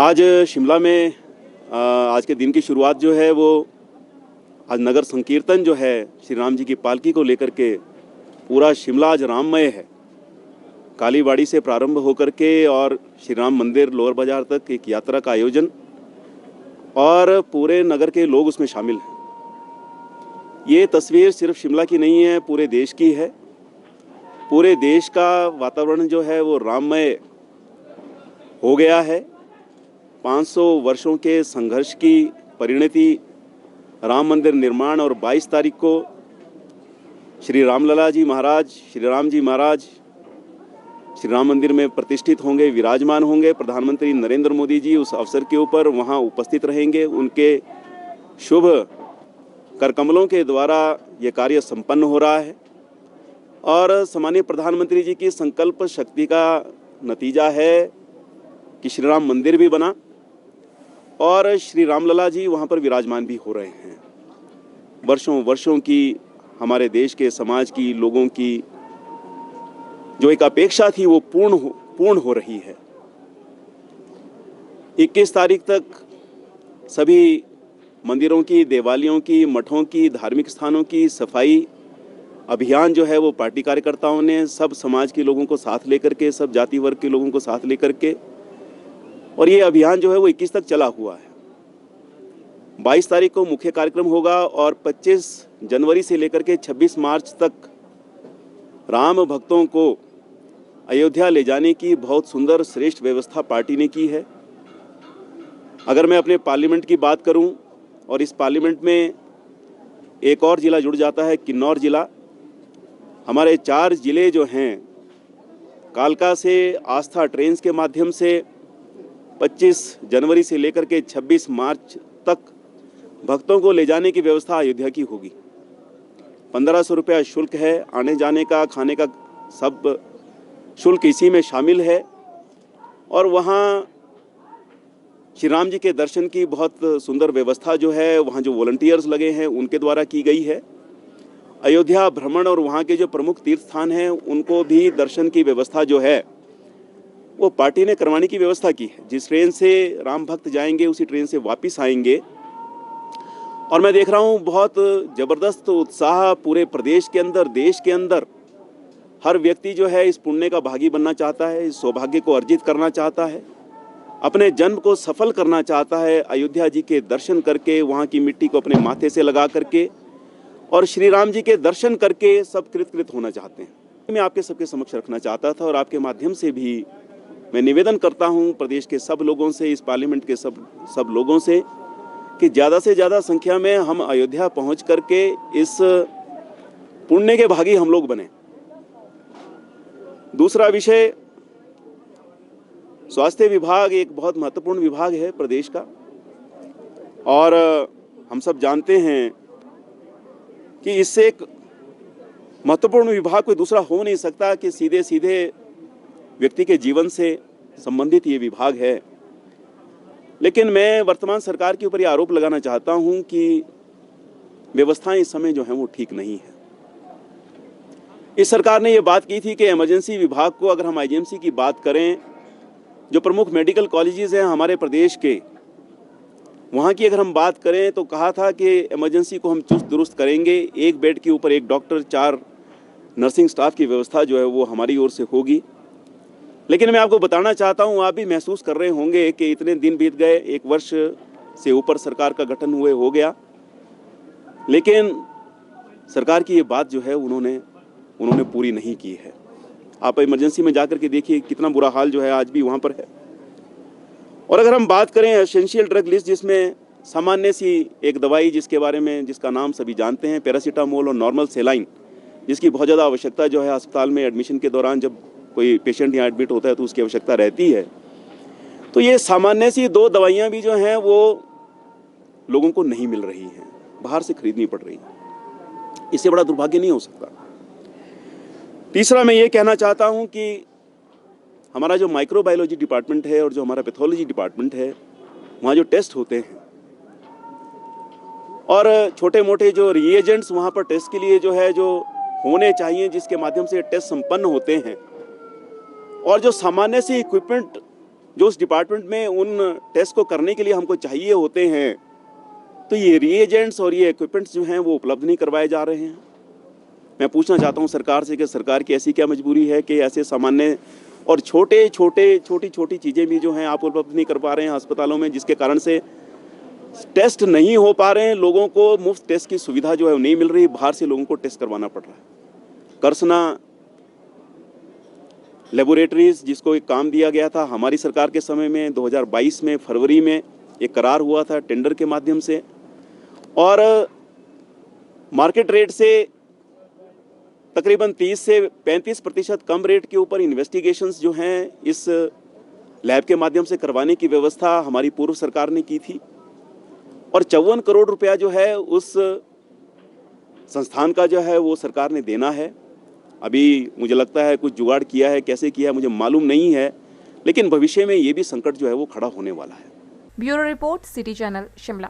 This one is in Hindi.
आज शिमला में आज के दिन की शुरुआत जो है वो आज नगर संकीर्तन जो है श्री राम जी की पालकी को लेकर के पूरा शिमला आज राममय है। कालीबाड़ी से प्रारंभ होकर के और श्री राम मंदिर लोअर बाजार तक एक यात्रा का आयोजन और पूरे नगर के लोग उसमें शामिल हैं। ये तस्वीर सिर्फ शिमला की नहीं है, पूरे देश की है। पूरे देश का वातावरण जो है वो राममय हो गया है। 500 वर्षों के संघर्ष की परिणति राम मंदिर निर्माण और 22 तारीख को श्री रामलला जी महाराज, श्री राम जी महाराज श्री राम मंदिर में प्रतिष्ठित होंगे, विराजमान होंगे। प्रधानमंत्री नरेंद्र मोदी जी उस अवसर के ऊपर वहां उपस्थित रहेंगे। उनके शुभ करकमलों के द्वारा ये कार्य संपन्न हो रहा है और सम्मानीय प्रधानमंत्री जी की संकल्प शक्ति का नतीजा है कि श्री राम मंदिर भी बना और श्री रामलला जी वहाँ पर विराजमान भी हो रहे हैं। वर्षों वर्षों की हमारे देश के समाज की लोगों की जो एक अपेक्षा थी वो पूर्ण हो रही है। 21 तारीख तक सभी मंदिरों की, देवालयों की, मठों की, धार्मिक स्थानों की सफाई अभियान जो है वो पार्टी कार्यकर्ताओं ने सब समाज के लोगों को साथ लेकर के, सब जाति वर्ग के लोगों को साथ लेकर के, और ये अभियान जो है वो 21 तक चला हुआ है। 22 तारीख को मुख्य कार्यक्रम होगा और 25 जनवरी से लेकर के 26 मार्च तक राम भक्तों को अयोध्या ले जाने की बहुत सुंदर श्रेष्ठ व्यवस्था पार्टी ने की है। अगर मैं अपने पार्लियामेंट की बात करूं और इस पार्लियामेंट में एक और ज़िला जुड़ जाता है, किन्नौर ज़िला। हमारे 4 ज़िले जो हैं, कालका से आस्था ट्रेन्स के माध्यम से 25 जनवरी से लेकर के 26 मार्च तक भक्तों को ले जाने की व्यवस्था अयोध्या की होगी। 1500 रुपया शुल्क है, आने जाने का, खाने का सब शुल्क इसी में शामिल है। और वहाँ श्री राम जी के दर्शन की बहुत सुंदर व्यवस्था जो है वहाँ जो वॉलंटियर्स लगे हैं उनके द्वारा की गई है। अयोध्या भ्रमण और वहाँ के जो प्रमुख तीर्थ स्थान हैं उनको भी दर्शन की व्यवस्था जो है वो पार्टी ने करवाने की व्यवस्था की है। जिस ट्रेन से राम भक्त जाएंगे उसी ट्रेन से वापस आएंगे। और मैं देख रहा हूँ बहुत ज़बरदस्त उत्साह पूरे प्रदेश के अंदर, देश के अंदर। हर व्यक्ति जो है इस पुण्य का भागी बनना चाहता है, इस सौभाग्य को अर्जित करना चाहता है, अपने जन्म को सफल करना चाहता है, अयोध्या जी के दर्शन करके, वहाँ की मिट्टी को अपने माथे से लगा करके और श्री राम जी के दर्शन करके सब कृत होना चाहते हैं। मैं आपके सबके समक्ष रखना चाहता था और आपके माध्यम से भी मैं निवेदन करता हूं प्रदेश के सब लोगों से, इस पार्लियामेंट के सब लोगों से कि ज़्यादा से ज़्यादा संख्या में हम अयोध्या पहुंच करके इस पुण्य के भागी हम लोग बने। दूसरा विषय, स्वास्थ्य विभाग एक बहुत महत्वपूर्ण विभाग है प्रदेश का और हम सब जानते हैं कि इससे एक महत्वपूर्ण विभाग कोई दूसरा हो नहीं सकता कि सीधे सीधे व्यक्ति के जीवन से संबंधित ये विभाग है। लेकिन मैं वर्तमान सरकार के ऊपर ये आरोप लगाना चाहता हूं कि व्यवस्थाएं इस समय जो हैं वो ठीक नहीं है। इस सरकार ने ये बात की थी कि इमरजेंसी विभाग को, अगर हम आईजीएमसी की बात करें, जो प्रमुख मेडिकल कॉलेजेस हैं हमारे प्रदेश के, वहाँ की अगर हम बात करें तो कहा था कि इमरजेंसी को हम चुस्त दुरुस्त करेंगे। 1 बेड के ऊपर 1 डॉक्टर, 4 नर्सिंग स्टाफ की व्यवस्था जो है वो हमारी ओर से होगी। लेकिन मैं आपको बताना चाहता हूँ, आप भी महसूस कर रहे होंगे कि इतने दिन बीत गए, 1 वर्ष से ऊपर सरकार का गठन हुए हो गया, लेकिन सरकार की ये बात जो है उन्होंने पूरी नहीं की है। आप इमरजेंसी में जाकर के देखिए कितना बुरा हाल जो है आज भी वहाँ पर है। और अगर हम बात करें एसेंशियल ड्रग लिस्ट, जिसमें सामान्य सी एक दवाई जिसका नाम सभी जानते हैं, पैरासीटामोल और नॉर्मल सेलाइन, जिसकी बहुत ज़्यादा आवश्यकता जो है अस्पताल में एडमिशन के दौरान जब कोई पेशेंट यहाँ एडमिट होता है तो उसकी आवश्यकता रहती है। तो ये सामान्य सी 2 दवाइयाँ भी जो हैं वो लोगों को नहीं मिल रही हैं, बाहर से खरीदनी पड़ रही है। इससे बड़ा दुर्भाग्य नहीं हो सकता। तीसरा मैं ये कहना चाहता हूँ कि हमारा जो माइक्रोबायोलॉजी डिपार्टमेंट है और जो हमारा पैथोलॉजी डिपार्टमेंट है, वहाँ जो टेस्ट होते हैं और छोटे मोटे जो रिएजेंट्स वहाँ पर टेस्ट के लिए जो होने चाहिए, जिसके माध्यम से टेस्ट संपन्न होते हैं, और जो सामान्य से इक्विपमेंट जो उस डिपार्टमेंट में उन टेस्ट को करने के लिए हमको चाहिए होते हैं, तो ये रिएजेंट्स और ये इक्विपमेंट्स जो हैं वो उपलब्ध नहीं करवाए जा रहे हैं। मैं पूछना चाहता हूँ सरकार से कि सरकार की ऐसी क्या मजबूरी है कि ऐसे सामान्य और छोटी छोटी चीज़ें भी जो हैं आप उपलब्ध नहीं कर पा रहे हैं अस्पतालों में, जिसके कारण से टेस्ट नहीं हो पा रहे हैं, लोगों को मुफ्त टेस्ट की सुविधा जो है वो नहीं मिल रही, बाहर से लोगों को टेस्ट करवाना पड़ रहा है। करसना लेबोरेटरीज जिसको एक काम दिया गया था हमारी सरकार के समय में 2022 में फरवरी में एक करार हुआ था टेंडर के माध्यम से, और मार्केट रेट से तकरीबन 30 से 35% कम रेट के ऊपर इन्वेस्टिगेशंस जो हैं इस लैब के माध्यम से करवाने की व्यवस्था हमारी पूर्व सरकार ने की थी, और 54 करोड़ रुपया जो है उस संस्थान का जो है वो सरकार ने देना है। अभी मुझे लगता है कुछ जुगाड़ किया है, कैसे किया है मुझे मालूम नहीं है, लेकिन भविष्य में ये भी संकट जो है वो खड़ा होने वाला है। Bureau report, city channel, Shimla.